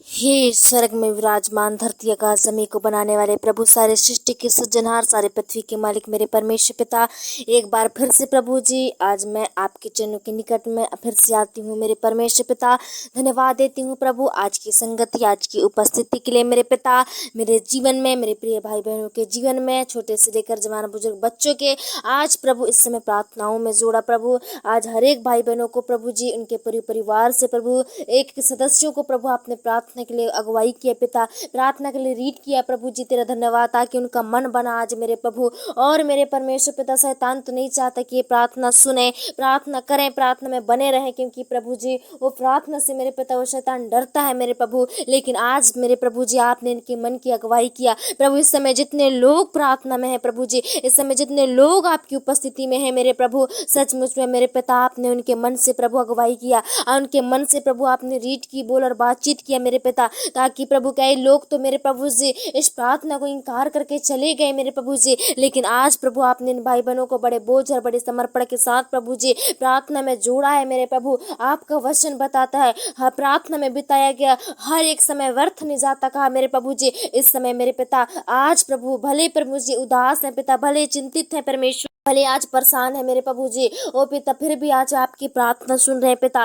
हे स्वर्ग में विराजमान, धरती आकाश जमीन को बनाने वाले प्रभु, सारे सृष्टि के सृजनहार, सारे पृथ्वी के मालिक मेरे परमेश्वर पिता, एक बार फिर से प्रभु जी आज मैं आपके चरणों के निकट में फिर से आती हूँ मेरे परमेश्वर पिता। धन्यवाद देती हूँ प्रभु आज की संगति, आज की उपस्थिति के लिए मेरे पिता। मेरे जीवन में, मेरे प्रिय भाई बहनों के जीवन में, छोटे से लेकर जवान बुजुर्ग बच्चों के आज प्रभु इस समय प्रार्थनाओं में जोड़ा प्रभु। आज हर एक भाई बहनों को प्रभु जी, उनके परिवार से प्रभु, एक सदस्यों को प्रभु आपने प्रार्थना के लिए अगुवाई किया पिता, प्रार्थना के लिए रीड किया प्रभु जी। तेरा धन्यवाद ताकि उनका मन बना आज मेरे प्रभु। और मेरे परमेश्वर पिता, शैतान तो नहीं चाहता कि ये प्रार्थना सुने, प्रार्थना करें, प्रार्थना में बने रहें, क्योंकि प्रभु जी वो प्रार्थना से मेरे पिता वो शैतान डरता है मेरे प्रभु। लेकिन आज मेरे प्रभु जी आपने इनके मन की अगुवाई किया प्रभु। इस समय जितने लोग प्रार्थना में है प्रभु जी, इस समय जितने लोग आपकी उपस्थिति में है मेरे प्रभु, सचमुच में मेरे पिता आपने उनके मन से प्रभु अगुवाई किया, उनके मन से प्रभु आपने रीड की, बोल और बातचीत किया मेरे पिता, ताकि प्रभु कई लोग तो मेरे प्रभु जी इस प्रार्थना को इनकार करके चले गए मेरे प्रभु जी। लेकिन आज प्रभु आपने इन भाई बहनों को बड़े बोझ और बड़े समर्पण के साथ प्रभु जी प्रार्थना में जोड़ा है मेरे प्रभु। आपका वचन बताता है हर प्रार्थना में बिताया गया हर एक समय व्यर्थ नहीं जाता कहा मेरे प्रभु जी। इस समय मेरे पिता आज प्रभु भले प्रभु जी उदास है पिता, भले चिंतित है परमेश्वर, भले आज परेशान है मेरे प्रभु जी, ओ पिता फिर भी आज आपकी प्रार्थना सुन रहे हैं पिता,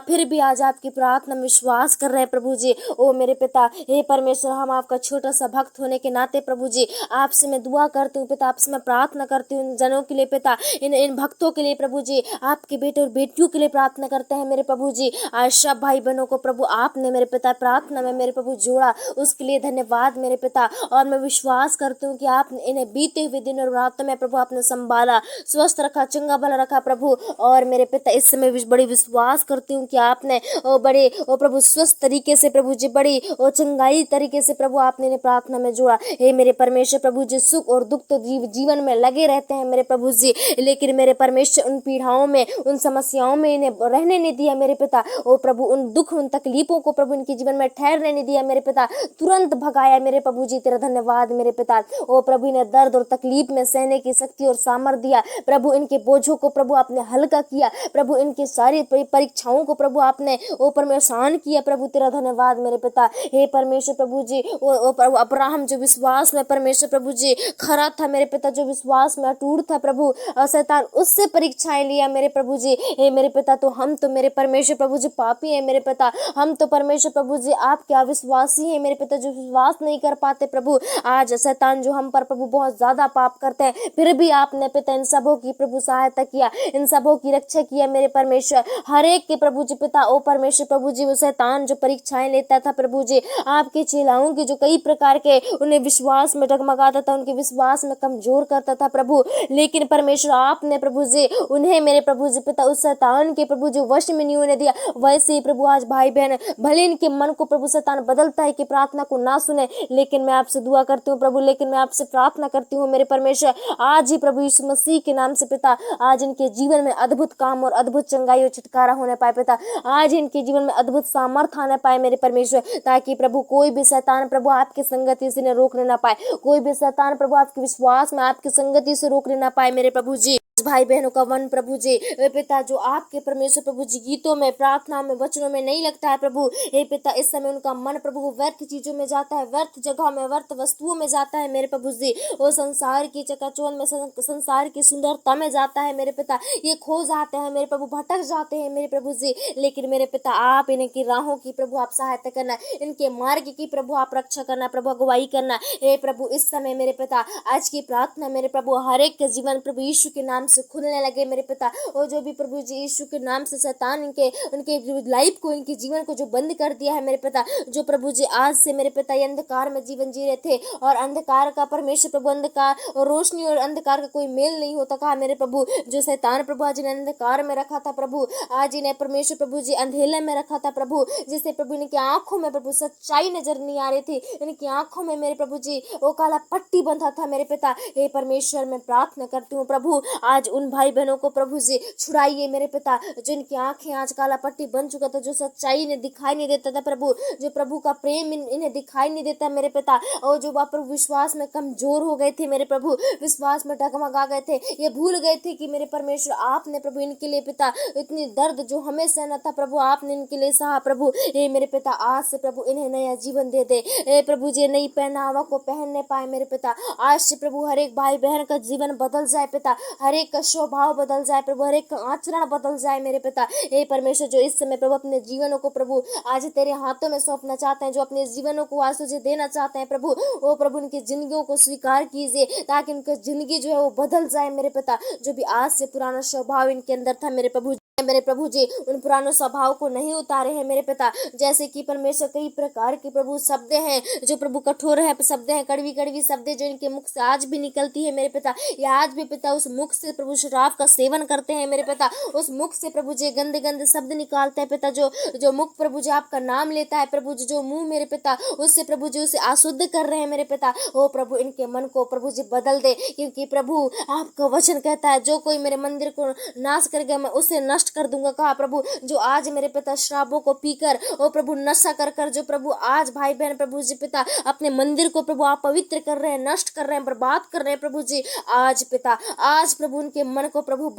फिर भी आज आपकी प्रार्थना में विश्वास कर रहे हैं प्रभु जी। ओ मेरे पिता, हे परमेश्वर, हम आपका छोटा सा भक्त होने के नाते प्रभु जी आपसे मैं दुआ करती हूँ पिता, आपसे मैं प्रार्थना करती हूँ इन जनों के लिए पिता, इन भक्तों के लिए प्रभु जी, आपके बेटे और बेटियों के लिए प्रार्थना करते हैं मेरे प्रभु जी। आज सब भाई बहनों को प्रभु आपने मेरे पिता प्रार्थना में मेरे प्रभु जोड़ा, उसके लिए धन्यवाद मेरे पिता। और मैं विश्वास करती हूँ कि आपने इन्हें बीते हुए दिन और रात में प्रभु आपने संभाला, स्वस्थ रखा, चंगा भला रखा प्रभु। और मेरे पिता इस समय बड़ी विश्वास करती हूँ कि आपने बड़े प्रभु स्वस्थ तरीके से प्रभु जी, बड़ी चंगाई तरीके से प्रभु आपने इन्हें प्रार्थना में जोड़ा। हे मेरे परमेश्वर प्रभु जी, सुख और दुख तो जीवन में लगे रहते हैं मेरे प्रभु जी, लेकिन मेरे परमेश्वर उन पीड़ाओं में, उन समस्याओं में इन्हें रहने नहीं दिया मेरे पिता। ओ प्रभु उन दुख, उन तकलीफों को प्रभु इनके जीवन में ठहरने नहीं दिया मेरे पिता, तुरंत भगाया मेरे प्रभु जी। तेरा धन्यवाद मेरे पिता। ओ प्रभु इन्हें दर्द और तकलीफ में सहने की शक्ति और सामर्थ्य दिया प्रभु, इनके बोझों को प्रभु आपने हल्का किया प्रभु, इनके सारी परीक्षाओं को प्रभु आपने ऊपर में आसान किया प्रभु। तेरा धन्यवाद मेरे पिता। हे परमेश्वर प्रभु जी, ओ प्रभु अब्राहम जो विश्वास में परमेश्वर प्रभु जी खरा था मेरे पिता, जो विश्वास में अटूट था प्रभु, शैतान उससे परीक्षाएं लिया मेरे प्रभु जी। हे मेरे पिता, तो हम तो मेरे परमेश्वर प्रभु जी पापी है मेरे पिता, हम तो परमेश्वर प्रभु जी आपके अविश्वासी है मेरे पिता, जो विश्वास नहीं कर पाते प्रभु। आज शैतान जो हम पर प्रभु बहुत ज्यादा पाप करते हैं, फिर भी आपने पिता इन सबों की प्रभु सहायता किया, इन सबों की रक्षा किया मेरे परमेश्वर। हर एक के प्रभु जी पिता, ओ परमेश्वर प्रभु जी, वो शैतान जो परीक्षाएं लेता था प्रभु जी, आपके चेलाओं की जो कई प्रकार के उन्हें विश्वास में डगमगाता था, उनके विश्वास में कमजोर करता था प्रभु, लेकिन परमेश्वर आपने प्रभु जी उन्हें मेरे प्रभु जी पिता उस शैतान के प्रभु जो वश में नहीं होने दिया। वैसे ही प्रभु आज भाई बहन, भले इनके मन को प्रभु शैतान बदलता है कि प्रार्थना को ना सुने, लेकिन मैं आपसे दुआ करती हूँ प्रभु, लेकिन मैं आपसे प्रार्थना करती हूँ मेरे परमेश्वर, आज ही प्रभु यीशु मसीह के नाम से पिता, आज इनके जीवन में अद्भुत काम और अद्भुत चंगाई और छुटकारा होने पाए पिता, आज इनके जीवन में अद्भुत सामर्थ आने पाए मेरे परमेश्वर, ताकि प्रभु कोई भी शैतान प्रभु आपकी संगति से रोकने ना पाए, कोई भी शैतान प्रभु आपके विश्वास में, आपकी संगति से रोकने ना पाए मेरे प्रभु जी। भाई बहनों का मन प्रभु जी पिता, जो आपके परमेश्वर प्रभु जी गीतों में, प्रार्थना में, वचनों में नहीं लगता है प्रभु, हे पिता इस समय उनका मन प्रभु व्यर्थ चीजों में जाता है, व्यर्थ जगह में, व्यर्थ वस्तुओं में जाता है मेरे प्रभु जी, वो संसार की चकाचौंध में, संसार की सुंदरता में जाता है मेरे पिता, ये खो जाते हैं मेरे प्रभु, भटक जाते हैं मेरे प्रभु जी। लेकिन मेरे पिता आप इनकी राहों की प्रभु आप सहायता करना, इनके मार्ग की प्रभु आप रक्षा करना प्रभु, अगुवाई करना। हे प्रभु इस समय मेरे पिता आज की प्रार्थना मेरे प्रभु हर एक के जीवन प्रभु यीशु के नाम से खुलने लगे मेरे पिता, और जो भी प्रभु जी यीशु के नाम से शैतान उनके लाइफ को, इनके जीवन को जो बंद कर दिया है मेरे पिता, जो प्रभु जी आज से मेरे पिता ये अंधकार में जीवन जी रहे थे, और अंधकार का परमेश्वर प्रभु, अंधकार और रोशनी और अंधकार का कोई मेल नहीं होता कहा मेरे प्रभु, जो शैतान प्रभु आज इन्हें अंधकार में रखा था प्रभु, आज इन्हें परमेश्वर प्रभु जी अंधेले में रखा था प्रभु, जिससे प्रभु इनकी आंखों में प्रभु सच्चाई नजर नहीं आ रही थी, इनकी आंखों में मेरे प्रभु जी वो काला पट्टी बंधा था मेरे पिता। हे परमेश्वर मैं प्रार्थना करती हूँ प्रभु, आज उन भाई बहनों को प्रभु जी छुड़ाइए मेरे पिता, जिनकी आंखें आज काला पट्टी बन चुका था, जो सच्चाई इन्हें दिखाई नहीं देता था प्रभु, जो प्रभु का प्रेम इन्हें दिखाई नहीं देता मेरे पिता, और जो बाप प्रभु विश्वास में कमजोर हो गए थे मेरे प्रभु, विश्वास में डगमगा गए थे, ये भूल गए थे कि मेरे परमेश्वर आपने प्रभु इनके लिए पिता इतनी दर्द जो हमें सहना था प्रभु, आपने इनके लिए सहा प्रभु। हे मेरे पिता, आज से प्रभु इन्हें नया जीवन दे दे। हे प्रभु जी, नई पहनावा को पहनने पाए मेरे पिता। आज से प्रभु हर एक भाई बहन का जीवन बदल जाए पिता, हर एक का स्वभाव बदल जाए प्रभु, हर एक का आचरण बदल जाए मेरे पिता। हे परमेश्वर, जो इस समय प्रभु अपने जीवनों को प्रभु आज तेरे हाथों में सौंपना चाहते हैं, जो अपने जीवनों को आज तुझे देना चाहते हैं प्रभु, वो प्रभु उनकी जिंदगियों को स्वीकार कीजिए, ताकि उनकी जिंदगी जो है वो बदल जाए मेरे पिता। जो भी आज से पुराना स्वभाव इनके अंदर था मेरे प्रभु जी, उन पुराने स्वभाव को नहीं उतारे हैं मेरे पिता। जैसे कि परमेश्वर कई प्रकार के प्रभु शब्द हैं जो प्रभु कठोर है शब्द हैं, कड़वी कड़वी शब्द जो इनके मुख से आज भी निकलती है मेरे पिता, या आज भी पिता उस मुख से प्रभु शराब का सेवन करते हैं मेरे पिता, उस मुख से प्रभु जी गंदे गंदे शब्द निकालते हैं पिता, जो मुख प्रभु जी आपका नाम लेता है प्रभु जी, जो मुंह मेरे पिता उससे प्रभु जी उसे अशुद्ध कर रहे हैं मेरे पिता। ओ प्रभु, इनके मन को प्रभु जी बदल दे, क्योंकि प्रभु आपका वचन कहता है जो कोई मेरे मंदिर को नाश करके मैं उसे नष्ट कर दूंगा। कहा प्रभु, जो आज मेरे पिता शराबों को पीकर ओ प्रभु नशा कर कर जो प्रभु आज भाई बहन प्रभु जी पिता अपने मंदिर को प्रभु आप पवित्र कर रहे हैं, नष्ट कर रहे हैं, बर्बाद कर रहे हैं प्रभु जी, आज पिता आज प्रभु उनके मन को प्रभु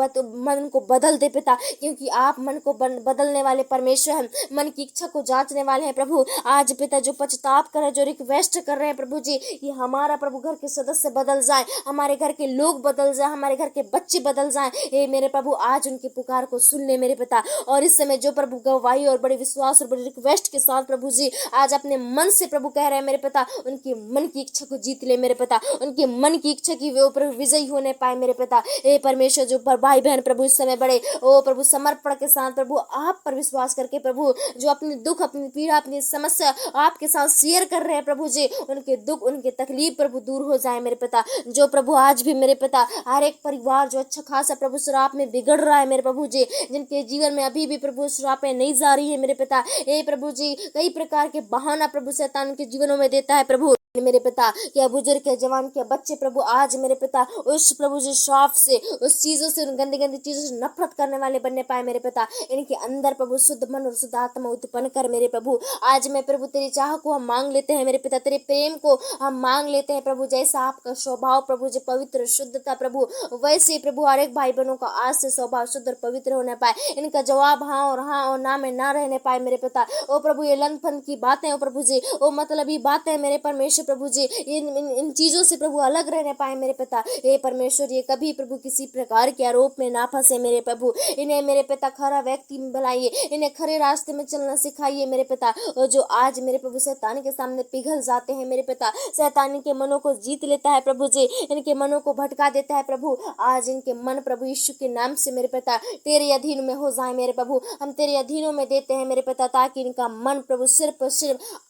मन को बदल दे पिता, क्योंकि आप मन को बदलने वाले परमेश्वर हैं, मन की इच्छा को जांचने वाले हैं प्रभु। आज पिता जो पछताप कर रहे, जो रिक्वेस्ट कर रहे हैं प्रभु जी, ये हमारा प्रभु घर के सदस्य बदल जाए, हमारे घर के लोग बदल जाए, हमारे घर के बच्चे बदल जाए। हे मेरे प्रभु, आज उनकी पुकार को सुन ले मेरे पिता, और इस समय जो प्रभु गवाही और बड़े विश्वास और बड़े रिक्वेस्ट के साथ प्रभु जी आज अपने मन से प्रभु कह रहे हैं मेरे पिता, उनकी मन की इच्छा को जीत ले मेरे पिता, उनके मन की इच्छा की वे प्रभु विजयी होने पाए मेरे पिता। हे परमेश्वर, जो भाई बहन प्रभु इस समय बड़े ओ प्रभु समर्पण के साथ प्रभु आप पर विश्वास करके प्रभु जो अपने दुख, अपनी पीड़ा, अपनी समस्या आपके साथ शेयर कर रहे हैं प्रभु जी, उनके दुख, उनके तकलीफ प्रभु दूर हो जाए मेरे पिता। जो प्रभु आज भी मेरे पिता हर एक परिवार जो अच्छा खासा प्रभु शराब में बिगड़ रहा है मेरे प्रभु जी, जिनके जीवन में अभी भी प्रभु शराबें नहीं जा रही है मेरे पिता, हे प्रभु जी कई प्रकार के बहाना प्रभु शैतान के जीवनों में देता है प्रभु मेरे पिता, क्या बुजुर्ग क्या जवान क्या बच्चे प्रभु आज मेरे पिता उस प्रभु जी श्राप से, उस चीजों से, उन गंदी गंदी चीजों से नफरत करने वाले बनने पाए मेरे पिता। इनके अंदर प्रभु शुद्ध मन और शुद्ध आत्मा उत्पन्न कर मेरे प्रभु। आज मैं प्रभु तेरी चाह को हम मांग लेते हैं मेरे पिता, तेरे प्रेम को हम मांग लेते हैं प्रभु, जैसा आपका स्वभाव प्रभु जी पवित्र शुद्धता प्रभु, वैसे प्रभु हर एक भाई बहनों का आज से स्वभाव शुद्ध और पवित्र होने पाए, इनका जवाब हाँ और ना में ना रहने पाए मेरे पिता। ओ प्रभु ये लंथपन की बातें, ओ प्रभु जी ओ मतलब ये बातें मेरे परमेश्वर प्रभु जी इन चीजों से प्रभु अलग रहने पाए मेरे पिता। हे परमेश्वर, ये कभी प्रभु किसी प्रकार के आरोप में ना फंसे मेरे प्रभु, इन्हें मेरे पिता खरा व्यक्ति बनाइए, इन्हें खरे रास्ते में चलना सिखाइए मेरे पिता। और जो आज मेरे प्रभु शैतान के सामने पिघल जाते हैं मेरे पिता, शैतान के मनों को जीत लेता है प्रभु जी, इनके मनों को भटका देता है प्रभु, आज इनके मन प्रभु यीशु के नाम से मेरे पिता तेरे अधीन में हो जाए मेरे प्रभु। हम तेरे अधीनों में देते हैं मेरे पिता, ताकि इनका मन प्रभु सिर्फ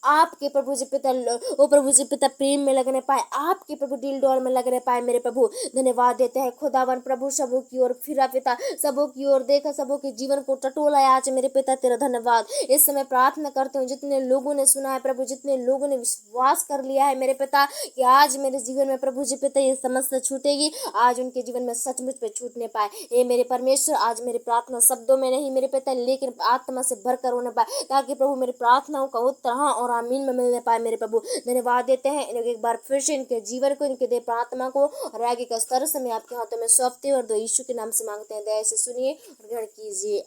आपके प्रभु जी पिता ओ प्रभु जी पिता प्रेम में लगने पाए, आपके प्रभु दिल डोल में लगने पाए मेरे प्रभु। धन्यवाद देते हैं खुदावन प्रभु, सबों की ओर फिरा पिता, सबों की ओर देखा, सबों के जीवन को टटोला आज मेरे पिता, तेरा धन्यवाद। इस समय प्रार्थना करते हूँ जितने लोगों ने सुना है प्रभु, जितने लोगों ने विश्वास कर लिया है मेरे पिता कि आज मेरे जीवन में प्रभु जी पिता ये समस्या छूटेगी, आज उनके जीवन में सचमुच पे छूटने पाए। ये मेरे परमेश्वर, आज मेरी प्रार्थना शब्दों में नहीं मेरे पिता, लेकिन आत्मा से भरकर होने पाए, ताकि प्रभु मेरी प्रार्थनाओं का उत्तर हाँ और आमीन में मिलने पाए मेरे प्रभु। धन्यवाद देते हैं एक बार फिर से इनके जीवन को, इनके देह प्रार्थना को और आगे का स्तर से मैं आपके हाथों में सौंपती हूँ और दो यीशु के नाम से मांगते हैं, दया से सुनिए और ग्रहण कीजिए।